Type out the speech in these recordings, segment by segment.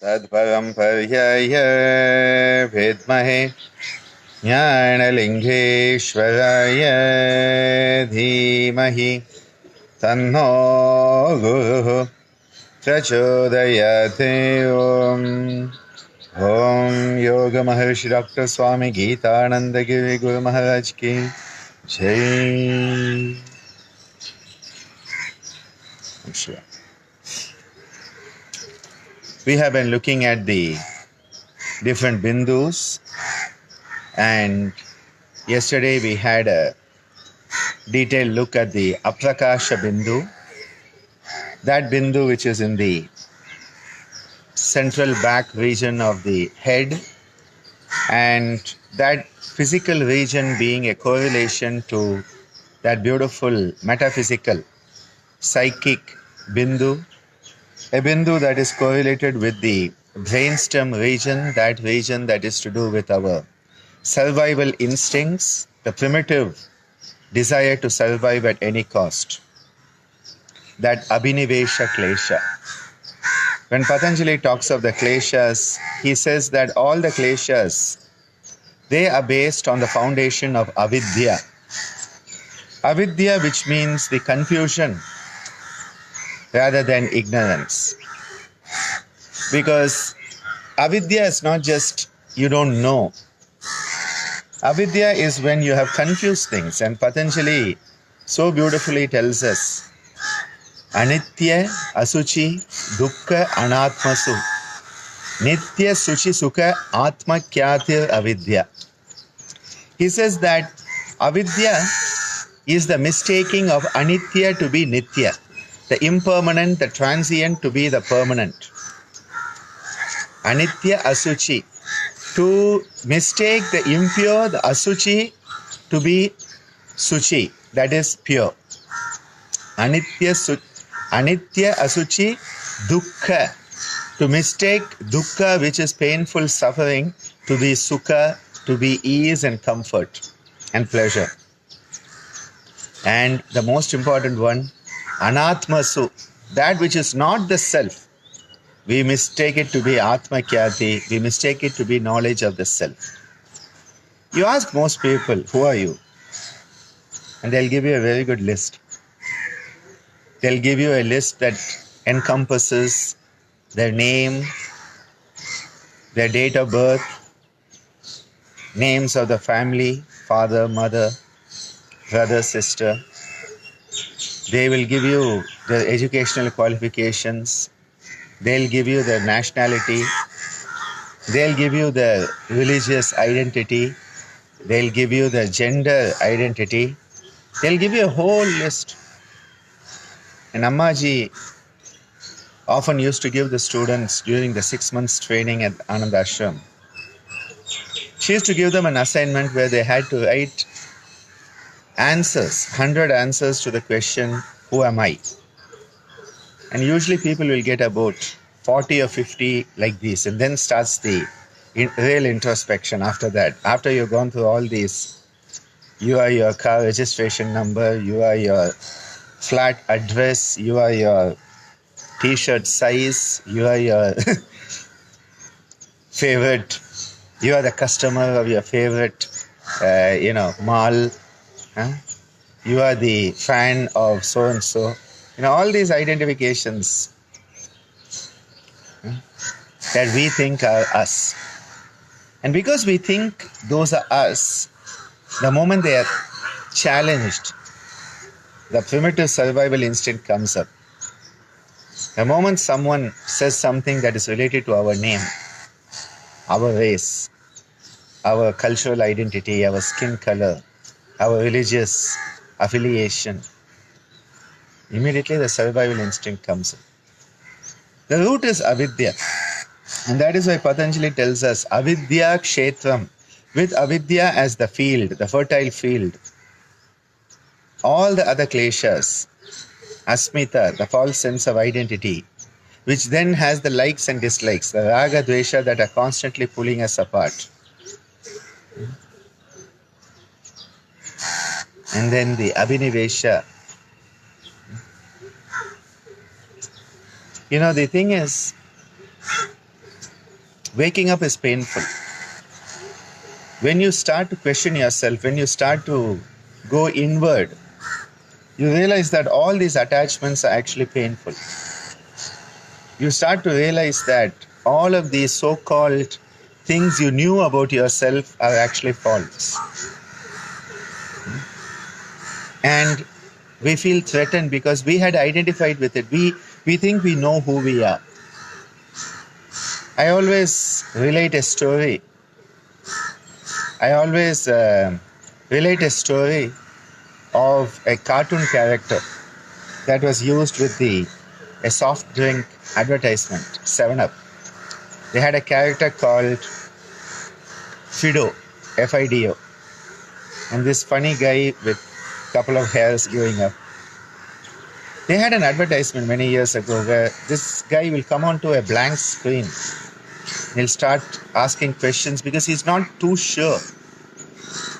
तत्परं पर्याय विद्महे ज्ञानलिङ्गेश्वराय धीमहि तन्नो गुरुः प्रचोदयात्। ओम योग महर्षि डॉक्टर स्वामी गीतानंद गिरि गुरु महाराज की जय। We have been looking at the different bindus, and yesterday we had a detailed look at the aprakasha bindu, that bindu which is in the central back region of the head, and that physical region being a correlation to that beautiful metaphysical psychic bindu, a bindu that is correlated with the brainstem region, that region that is to do with our survival instincts, the primitive desire to survive at any cost, that abhinivesha klesha. When Patanjali talks of the kleshas, he says that all the kleshas, they are based on the foundation of avidya. Avidya, which means the confusion rather than ignorance. Because avidya is not just you don't know. Avidya is when you have confused things, and Patanjali so beautifully tells us Anitya, Asuchi, Dukkha, Anatmasu. Nitya, Suchi, Sukha, Atma, Kyatir, Avidya. He says that avidya is the mistaking of anitya to be nitya, the impermanent, the transient to be the permanent. Anitya, Asuchi. To mistake the impure, the Asuchi, to be Suchi, that is pure. Anitya, Asuchi, Dukkha. To mistake dukkha, which is painful suffering, to be sukha, to be ease and comfort and pleasure. And the most important one, anatmasu, that which is not the self. We mistake it to be atma kyati, we mistake it to be knowledge of the self. You ask most people, who are you? And they'll give you a very good list. They'll give you a list that encompasses their name, their date of birth, names of the family, father, mother, brother, sister. They will give you their educational qualifications. They'll give you their nationality. They'll give you their religious identity. They'll give you their gender identity. They'll give you a whole list. And Ammaji often used to give the students during the 6 months training at Anand Ashram. She used to give them an assignment where they had to write answers, 100 answers to the question, who am I? And usually people will get about 40 or 50 like this, and then starts the real introspection after that. After you've gone through all these, you are your car registration number, you are your flat address, you are your t-shirt size, you are your favorite, you are the customer of your favorite, mall, huh? You are the fan of so-and-so. All these identifications that we think are us. And because we think those are us, the moment they are challenged, the primitive survival instinct comes up. The moment someone says something that is related to our name, our race, our cultural identity, our skin color, our religious affiliation, immediately the survival instinct comes in. The root is avidya. And that is why Patanjali tells us avidya kshetram, with avidya as the field, the fertile field. All the other kleshas, asmita, the false sense of identity, which then has the likes and dislikes, the raga dvesha that are constantly pulling us apart. And then the abhinivesha. The thing is, waking up is painful. When you start to question yourself, when you start to go inward, you realize that all these attachments are actually painful. You start to realize that all of these so-called things you knew about yourself are actually false. And we feel threatened because we had identified with it. We think we know who we are. I always relate a story. Relate a story of a cartoon character that was used with a soft drink advertisement, 7-Up. They had a character called Fido, F-I-D-O, and this funny guy with a couple of hairs growing up. They had an advertisement many years ago where this guy will come onto a blank screen. He'll start asking questions because he's not too sure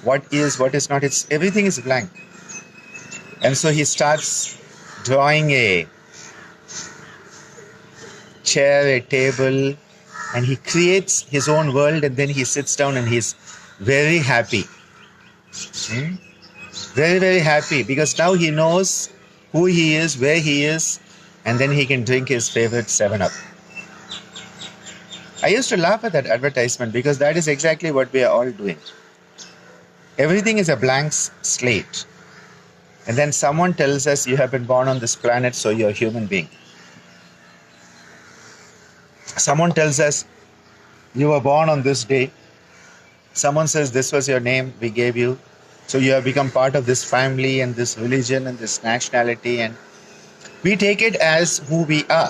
what is not. Everything is blank. And so he starts drawing a chair, a table, and he creates his own world, and then he sits down and he's very happy. Very, very happy because now he knows who he is, where he is, and then he can drink his favorite 7-Up. I used to laugh at that advertisement because that is exactly what we are all doing. Everything is a blank slate. And then someone tells us you have been born on this planet, so you're a human being. Someone tells us you were born on this day. Someone says this was your name we gave you. So you have become part of this family and this religion and this nationality, and we take it as who we are.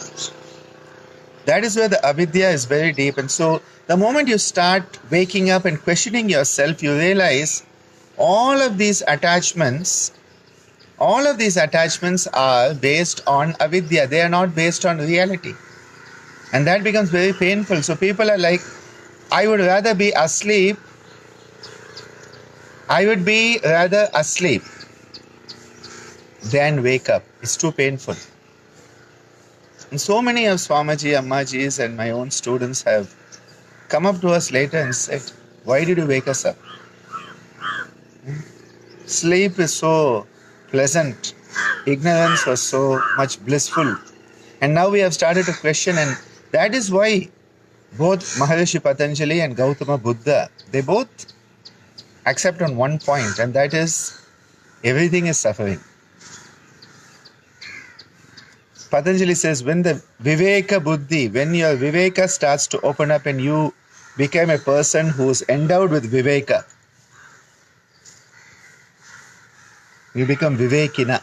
That is where the avidya is very deep. And so the moment you start waking up and questioning yourself, you realize all of these attachments are based on avidya. They are not based on reality. And that becomes very painful. So people are like, I would rather be asleep than wake up. It's too painful. And so many of Swamiji, Ammajis, and my own students have come up to us later and said, why did you wake us up? Sleep is so pleasant. Ignorance was so much blissful. And now we have started to question, and that is why both Maharishi Patanjali and Gautama Buddha, they both accept on one point, and that is everything is suffering. Patanjali says when the Viveka Buddhi, when your Viveka starts to open up and you become a person who is endowed with Viveka, you become Vivekina.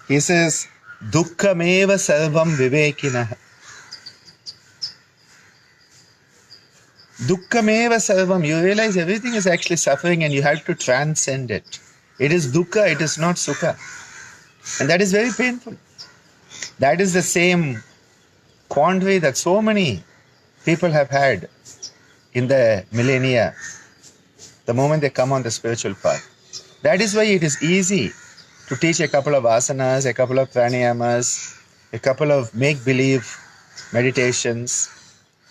He says, Dukkhameva sarvam Vivekina. Dukkhameva sarvam. You realize everything is actually suffering and you have to transcend it. It is dukkha, it is not sukha. And that is very painful. That is the same quandary that so many people have had in the millennia, the moment they come on the spiritual path. That is why it is easy to teach a couple of asanas, a couple of pranayamas, a couple of make-believe meditations.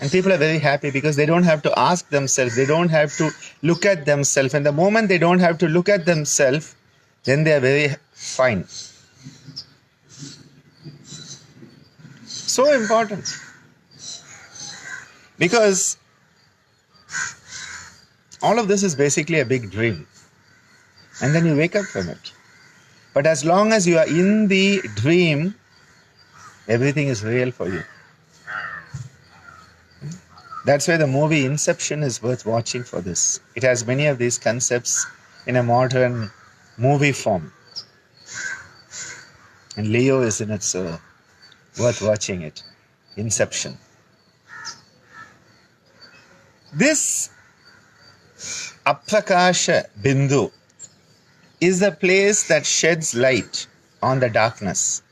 And people are very happy because they don't have to ask themselves, they don't have to look at themselves. And the moment they don't have to look at themselves, then they are very fine. So important. Because all of this is basically a big dream. And then you wake up from it. But as long as you are in the dream, everything is real for you. That's why the movie Inception is worth watching for this. It has many of these concepts in a modern movie form. And Leo is in it, so worth watching it. Inception. This Aprakasha Bindu is the place that sheds light on the darkness.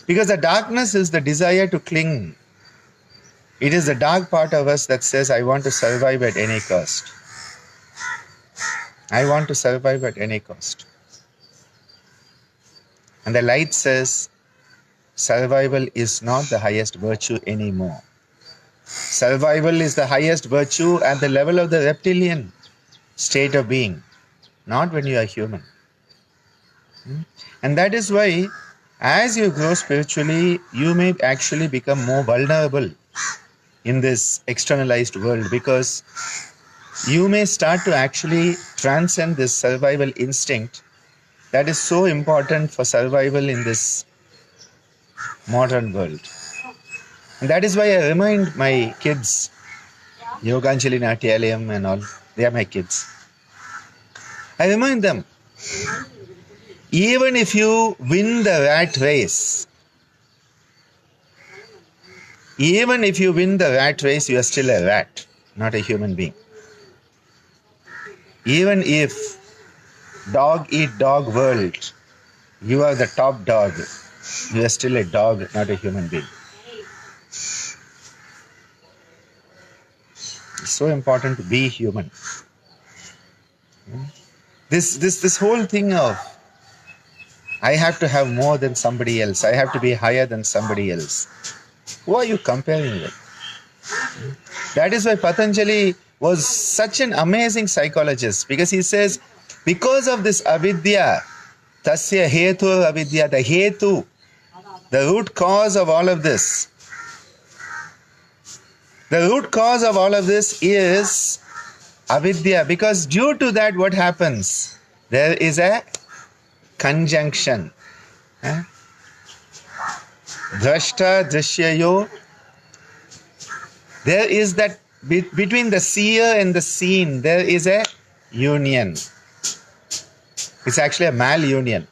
Because the darkness is the desire to cling. It is the dark part of us that says, I want to survive at any cost. I want to survive at any cost. And the light says, survival is not the highest virtue anymore. Survival is the highest virtue at the level of the reptilian state of being, not when you are human. And that is why, as you grow spiritually, you may actually become more vulnerable in this externalized world, because you may start to actually transcend this survival instinct that is so important for survival in this modern world. And that is why I remind my kids, Yoganjali Natyalayam and all, they are my kids. I remind them, even if you win the rat race, even if you win the rat race, you are still a rat, not a human being. Even if dog eat dog world, you are the top dog, you are still a dog, not a human being. It's so important to be human. This whole thing of I have to have more than somebody else, I have to be higher than somebody else. Who are you comparing with? That is why Patanjali was such an amazing psychologist, because he says, because of this avidya, tasya hetu avidya, the hetu, the root cause of all of this. The root cause of all of this is avidya, because due to that what happens? There is a conjunction. Drashta drishyayo. There is that between the seer and the seen, there is a union. It's actually a malunion.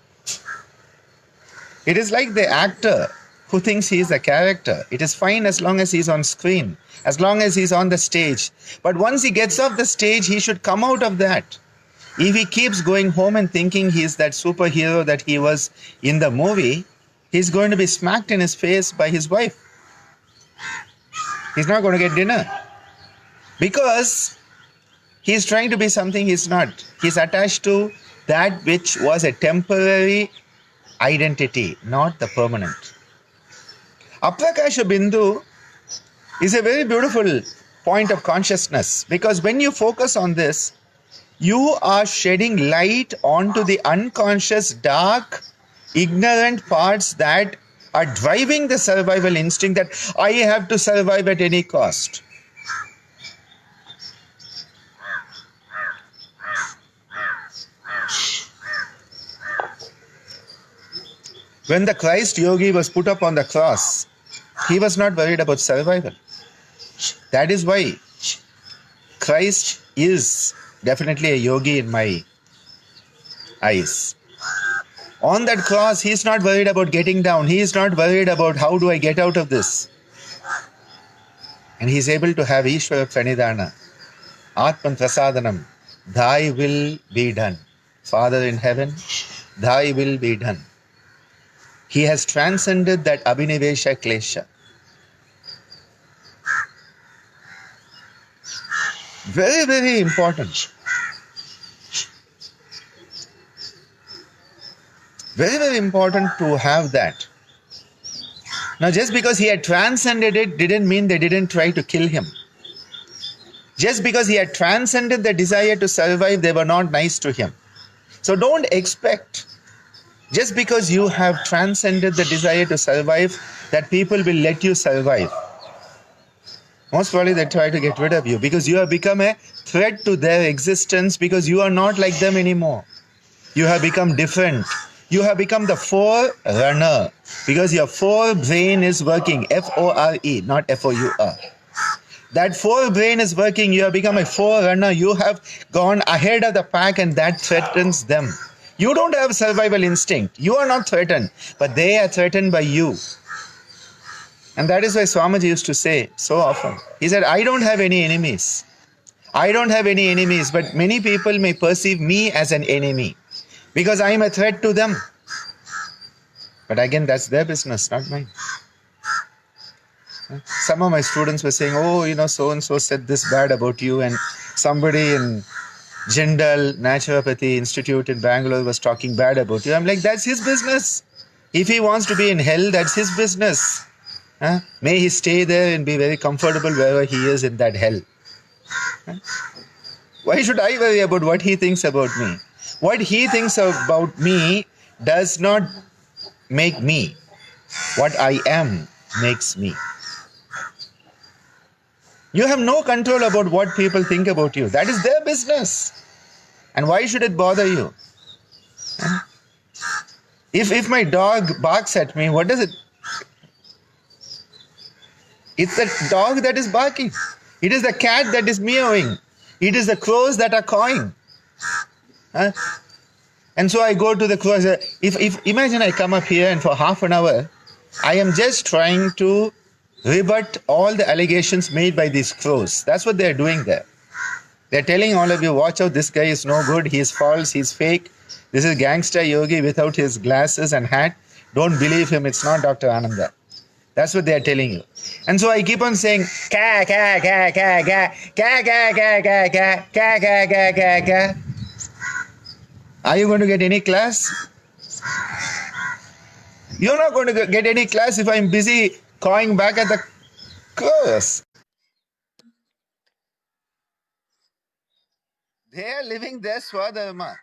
It is like the actor who thinks he is a character. It is fine as long as he's on screen, as long as he's on the stage. But once he gets off the stage, he should come out of that. If he keeps going home and thinking he's that superhero that he was in the movie, he's going to be smacked in his face by his wife. He's not going to get dinner. Because he's trying to be something he's not. He's attached to that which was a temporary identity, not the permanent. Aprakasha Bindu is a very beautiful point of consciousness, because when you focus on this, you are shedding light onto the unconscious, dark, ignorant parts that are driving the survival instinct, that I have to survive at any cost. When the Christ yogi was put up on the cross, he was not worried about survival. That is why Christ is definitely a yogi in my eyes. On that cross, he is not worried about getting down. He is not worried about how do I get out of this. And he is able to have Ishvara Pranidhana, Atman Prasadanam, thy will be done. Father in heaven, thy will be done. He has transcended that Abhinivesha Klesha. Very, very important. Very, very important to have that. Now, just because he had transcended it didn't mean they didn't try to kill him. Just because he had transcended the desire to survive, they were not nice to him. So don't expect, just because you have transcended the desire to survive, that people will let you survive. Most probably they try to get rid of you, because you have become a threat to their existence, because you are not like them anymore. You have become different. You have become the forerunner, because your forebrain is working, F-O-R-E, not F-O-U-R. That forebrain is working, you have become a forerunner, you have gone ahead of the pack, and that threatens them. You don't have survival instinct, you are not threatened, but they are threatened by you. And that is why Swamiji used to say so often, he said, I don't have any enemies. I don't have any enemies, but many people may perceive me as an enemy, because I am a threat to them. But again, that's their business, not mine. Some of my students were saying, oh, so-and-so said this bad about you, and somebody in Jindal Naturopathy Institute in Bangalore was talking bad about you. I'm like, that's his business. If he wants to be in hell, that's his business. May he stay there and be very comfortable wherever he is in that hell. Why should I worry about what he thinks about me? What he thinks about me does not make me. What I am makes me. You have no control about what people think about you. That is their business. And why should it bother you? If my dog barks at me, what does it? It's the dog that is barking. It is the cat that is meowing. It is the crows that are cawing. Huh? And so I go to the crows. If imagine I come up here and for half an hour, I am just trying to rebut all the allegations made by these crows. That's what they're doing there. They're telling all of you, watch out, this guy is no good, he's false, he's fake. This is gangster yogi without his glasses and hat. Don't believe him, it's not Dr. Ananda. That's what they're telling you. And so I keep on saying, ka, ka, ka, ka, ka, ka, ka, ka, ka, ka, ka, ka, ka, ka, ka. Are you going to get any class? You're not going to get any class if I'm busy cawing back at the crows. They are living their swadharma.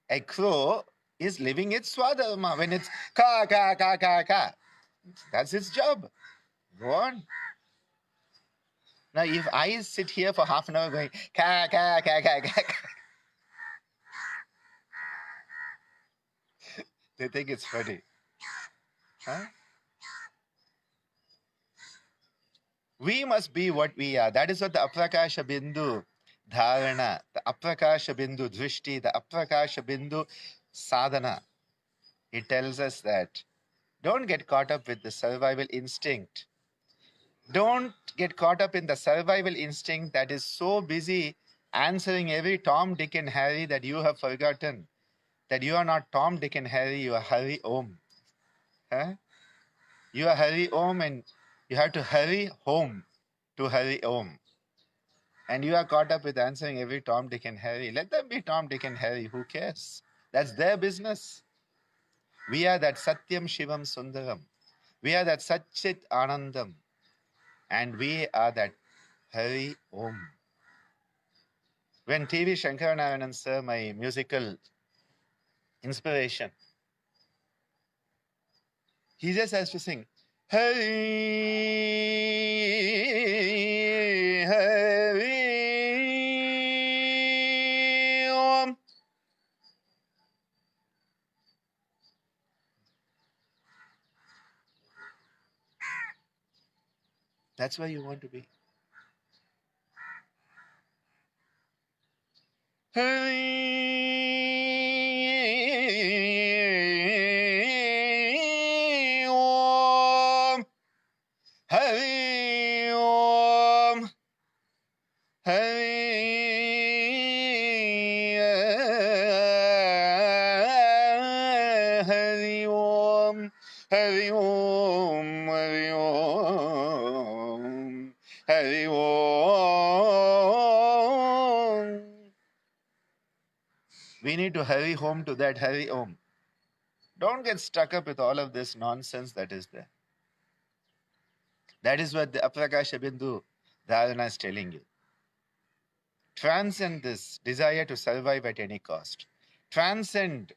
A crow is living its swadharma. When it's ka, ka, ka, ka, ka, that's its job. Go on. Now, if I sit here for half an hour going ka, ka, ka, ka, ka, ka, they think it's funny. Huh? We must be what we are. That is what the Aprakasha Bindu Dharana, the Aprakasha Bindu Drishti, the Aprakasha Bindu Sadhana. It tells us that don't get caught up with the survival instinct. Don't get caught up in the survival instinct that is so busy answering every Tom, Dick, and Harry that you have forgotten that you are not Tom, Dick, and Harry, you are Hari Om. Huh? You are Hari Om and you have to hurry home to Hari Om. And you are caught up with answering every Tom, Dick, and Harry. Let them be Tom, Dick, and Harry. Who cares? That's their business. We are that Satyam Shivam Sundaram. We are that Satchit Anandam. And we are that Hari Om. When T.V. Shankaranarayanan sir, my musical inspiration, he just has to sing, Hari, Hari Om. That's where you want to be. Hari Om, Hari Om, Hari Om, Hari Om, Hari Om, Hari Om. We need to hurry home to that Hari Om. Don't get stuck up with all of this nonsense that is there. That is what the Aprakasha Bindu Dharana is telling you. Transcend this desire to survive at any cost. Transcend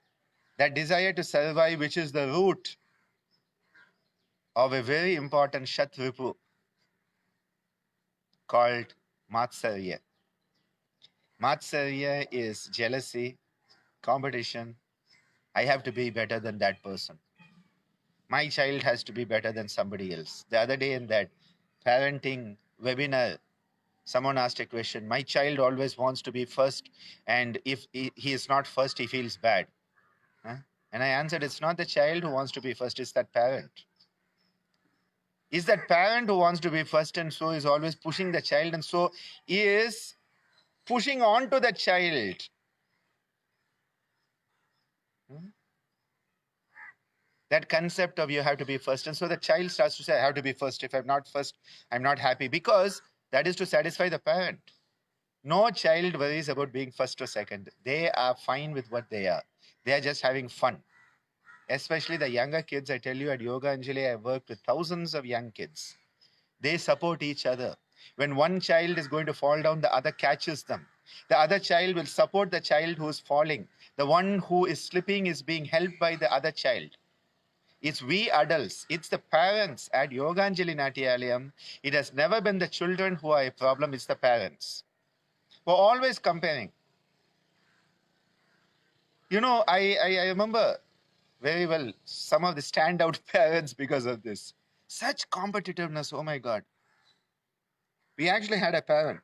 that desire to survive, which is the root of a very important Shatripu called Matsarya. Matsarya is jealousy, competition. I have to be better than that person. My child has to be better than somebody else. The other day in that parenting webinar, someone asked a question. My child always wants to be first, and if he is not first, he feels bad. Huh? And I answered, it's not the child who wants to be first, it's that parent. It's that parent who wants to be first, and so is always pushing the child, and so is pushing on to the child. That concept of you have to be first. And so the child starts to say, I have to be first. If I'm not first, I'm not happy, because that is to satisfy the parent. No child worries about being first or second. They are fine with what they are. They are just having fun. especially the younger kids. I tell you, at Yoga Anjali, I work with thousands of young kids. They support each other. When one child is going to fall down, the other catches them. The other child will support the child who is falling. The one who is slipping is being helped by the other child. It's we adults, it's the parents at Yoganjali Natyalayam. It has never been the children who are a problem, it's the parents. We're always comparing. You know, I remember very well some of the standout parents because of this. Such competitiveness, oh my God. We actually had a parent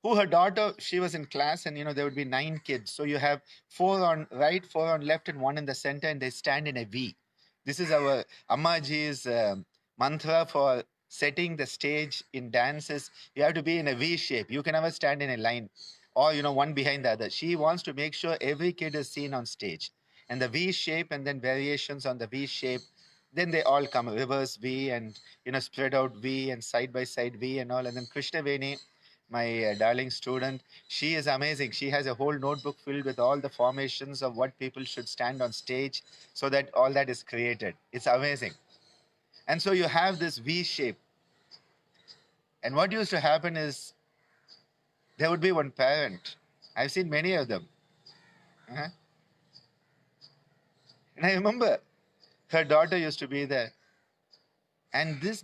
who her daughter, she was in class, and there would be 9 kids. So you have 4 on right, 4 on left, and 1 in the center, and they stand in a V. This is our Ammaji's mantra for setting the stage in dances. You have to be in a V shape. You can never stand in a line or, one behind the other. She wants to make sure every kid is seen on stage. And the V shape and then variations on the V shape. Then they all come reverse V and, spread out V and side by side V and all. And then Krishna Veni, my darling student, she is amazing. She has a whole notebook filled with all the formations of what people should stand on stage so that all that is created. It's amazing. And so you have this V shape. And what used to happen is there would be one parent. I've seen many of them. Uh-huh. And I remember her daughter used to be there. And this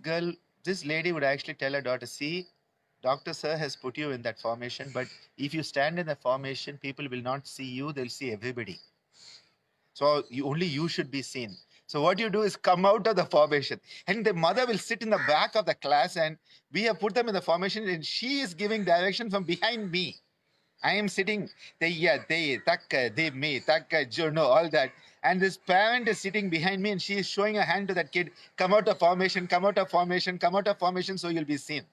lady would actually tell her daughter, see, Dr. Sir has put you in that formation, but if you stand in the formation, people will not see you, they'll see everybody. So only you should be seen. So what you do is come out of the formation. And the mother will sit in the back of the class, and we have put them in the formation, and she is giving direction from behind me. I am sitting, they, takka, they, me, takka, jono, all that. And this parent is sitting behind me, and she is showing a hand to that kid, come out of formation, come out of formation, come out of formation, so you'll be seen.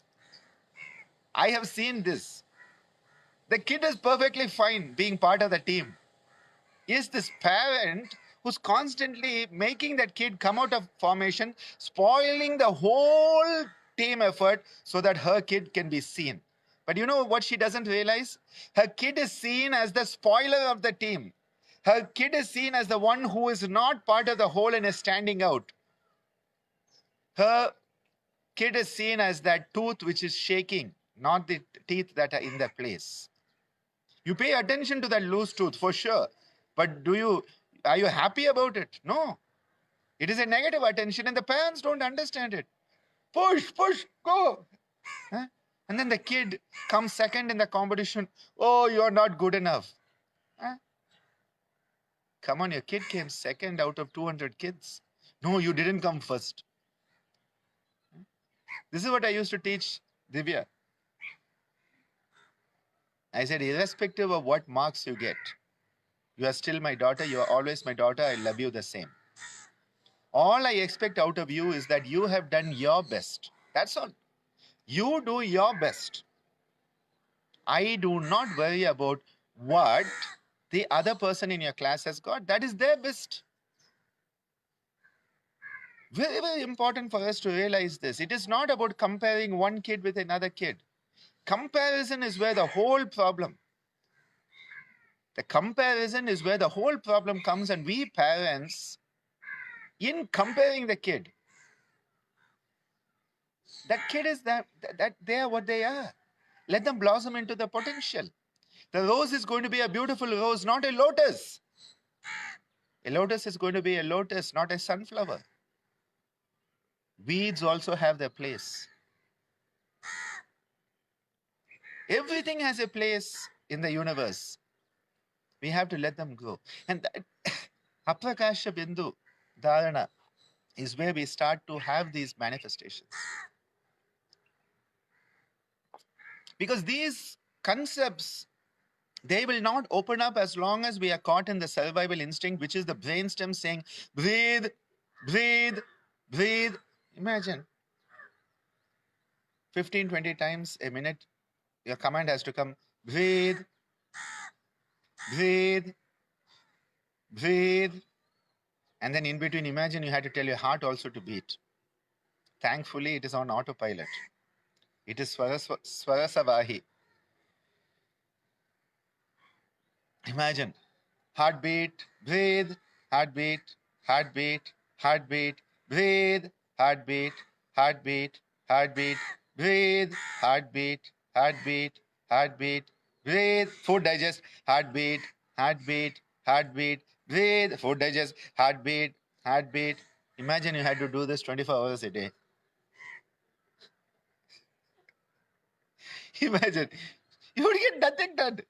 I have seen this. The kid is perfectly fine being part of the team. Is this parent who's constantly making that kid come out of formation, spoiling the whole team effort so that her kid can be seen. But you know what she doesn't realize? Her kid is seen as the spoiler of the team. Her kid is seen as the one who is not part of the whole and is standing out. Her kid is seen as that tooth which is shaking, not the teeth that are in their place. You pay attention to that loose tooth for sure. But are you happy about it? No. It is a negative attention and the parents don't understand it. Push, push, go. Huh? And then the kid comes second in the competition. Oh, you're not good enough. Huh? Come on, your kid came second out of 200 kids. No, you didn't come first. This is what I used to teach Divya. I said, irrespective of what marks you get, you are still my daughter. You are always my daughter. I love you the same. All I expect out of you is that you have done your best. That's all. You do your best. I do not worry about what the other person in your class has got. That is their best. Very, very important for us to realize this. It is not about comparing one kid with another kid. Comparison is where the whole problem. The comparison is where the whole problem comes, and we parents, in comparing the kid, that kid is that they are what they are. Let them blossom into the potential. The rose is going to be a beautiful rose, not a lotus. A lotus is going to be a lotus, not a sunflower. Weeds also have their place. Everything has a place in the universe. We have to let them grow. And that Aprakasha Bindu Dharana is where we start to have these manifestations. Because these concepts, they will not open up as long as we are caught in the survival instinct, which is the brainstem saying, breathe, breathe, breathe. Imagine 15, 20 times a minute, your command has to come, breathe, breathe, breathe. And then in between, imagine you had to tell your heart also to beat. Thankfully, it is on autopilot. It is Swarasavahi. Imagine, heartbeat, breathe, heartbeat, heartbeat, heartbeat, breathe, heartbeat, heartbeat, heartbeat, breathe, heartbeat, heartbeat, heartbeat, breathe, food digest, heartbeat, heartbeat, heartbeat, breathe, food digest, heartbeat, heartbeat. Imagine you had to do this 24 hours a day. Imagine you would get nothing done.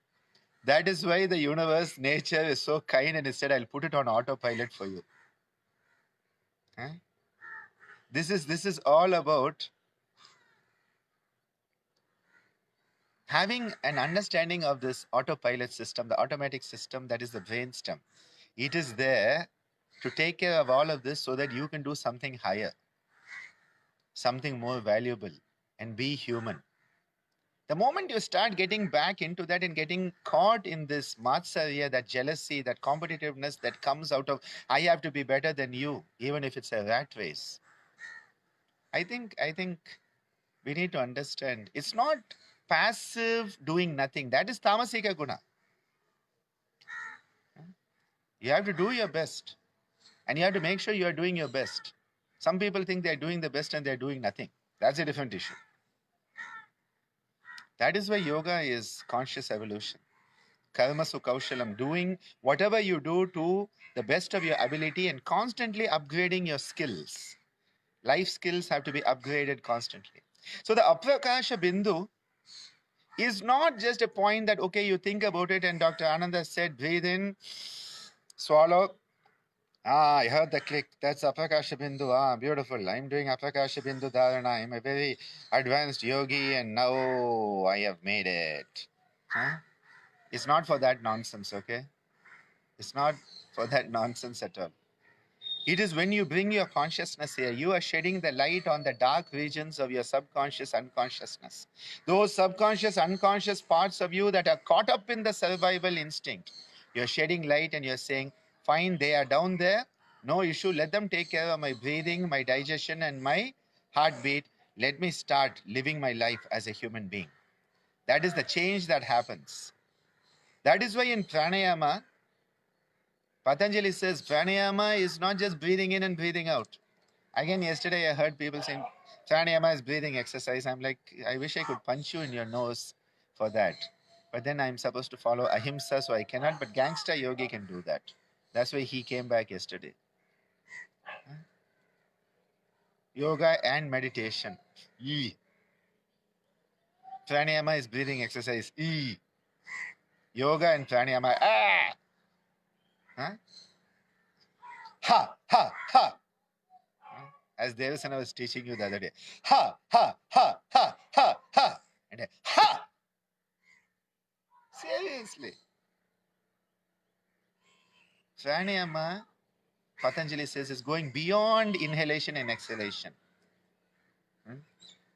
That is why the universe, nature is so kind and it said, I'll put it on autopilot for you. Huh? This is all about having an understanding of this autopilot system, the automatic system that is the brainstem. It is there to take care of all of this so that you can do something higher, something more valuable, and be human. The moment you start getting back into that and getting caught in this matsarya, that jealousy, that competitiveness that comes out of I have to be better than you, even if it's a rat race. I think we need to understand it's not passive doing nothing. That is tamasika guna. You have to do your best and you have to make sure you are doing your best. Some people think they're doing the best and they're doing nothing. That's a different issue. That is why yoga is conscious evolution. Karma Kaushalam, doing whatever you do to the best of your ability and constantly upgrading your skills. Life skills have to be upgraded constantly. So the Aprakasha Bindu is not just a point that, okay, you think about it, and Dr. Ananda said, breathe in, swallow. I heard the click. That's Aprakasha Bindu. Beautiful. I'm doing Aprakasha Bindu Dharana. I'm a very advanced yogi, and now I have made it. Huh? It's not for that nonsense, okay? It's not for that nonsense at all. It is when you bring your consciousness here, you are shedding the light on the dark regions of your subconscious unconsciousness. Those subconscious unconscious parts of you that are caught up in the survival instinct. You're shedding light and you're saying, fine, they are down there. No issue. Let them take care of my breathing, my digestion, and my heartbeat. Let me start living my life as a human being. That is the change that happens. That is why in pranayama, Patanjali says pranayama is not just breathing in and breathing out. Again, yesterday I heard people saying pranayama is breathing exercise. I'm like, I wish I could punch you in your nose for that. But then I'm supposed to follow ahimsa, so I cannot. But gangster yogi can do that. That's why he came back yesterday. Yoga and meditation. E. Pranayama is breathing exercise. E. Yoga and pranayama. Ah! Huh? Ha, ha, ha. As Devasana was teaching you the other day. Ha, ha, ha, ha, ha, ha. And ha. Seriously. Pranayama, Patanjali says, is going beyond inhalation and exhalation.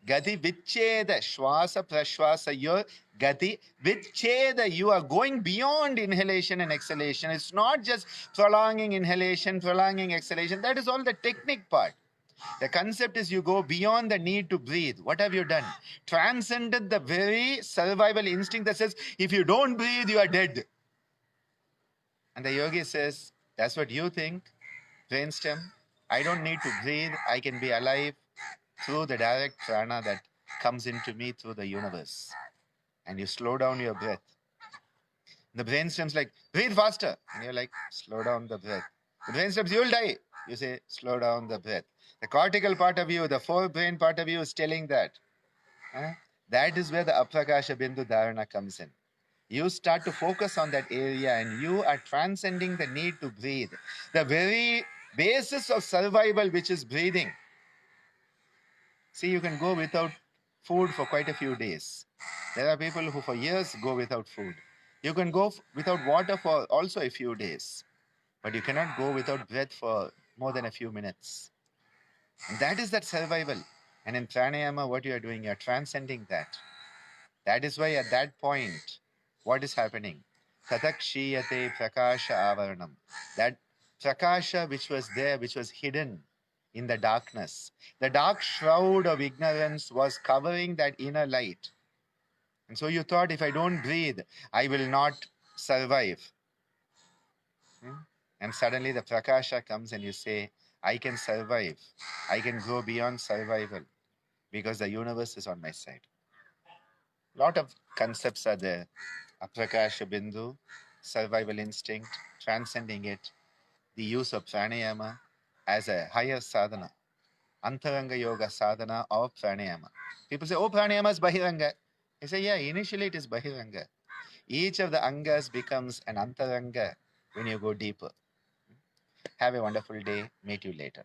Gati vicheda, shwasa prashwasa, your gati vicheda, you are going beyond inhalation and exhalation. It's not just prolonging inhalation, prolonging exhalation. That is all the technique part. The concept is you go beyond the need to breathe. What have you done? Transcended the very survival instinct that says, if you don't breathe, you are dead. And the yogi says, that's what you think, brainstem. I don't need to breathe. I can be alive through the direct prana that comes into me through the universe. And you slow down your breath. The brainstem's like, breathe faster. And you're like, slow down the breath. The brainstem's, you'll die. You say, slow down the breath. The cortical part of you, the forebrain part of you is telling that. That is where the Aprakasha Bindu Dharana comes in. You start to focus on that area and you are transcending the need to breathe. The very basis of survival, which is breathing. See, you can go without food for quite a few days. There are people who for years go without food. You can go without water for also a few days. But you cannot go without breath for more than a few minutes. And that is that survival. And in pranayama, what you are doing, you are transcending that. That is why at that point, what is happening? Tatakshiyate prakasha avaranam. That prakasha which was there, which was hidden in the darkness. The dark shroud of ignorance was covering that inner light. And so you thought, if I don't breathe, I will not survive. And suddenly the prakasha comes and you say, I can survive. I can go beyond survival because the universe is on my side. Lot of concepts are there. Aprakasha bindu, survival instinct, transcending it, the use of pranayama as a higher sadhana, antaranga yoga sadhana of pranayama. People say, oh, pranayama is bahiranga. I say, yeah, initially it is bahiranga. Each of the angas becomes an antaranga when you go deeper. Have a wonderful day. Meet you later.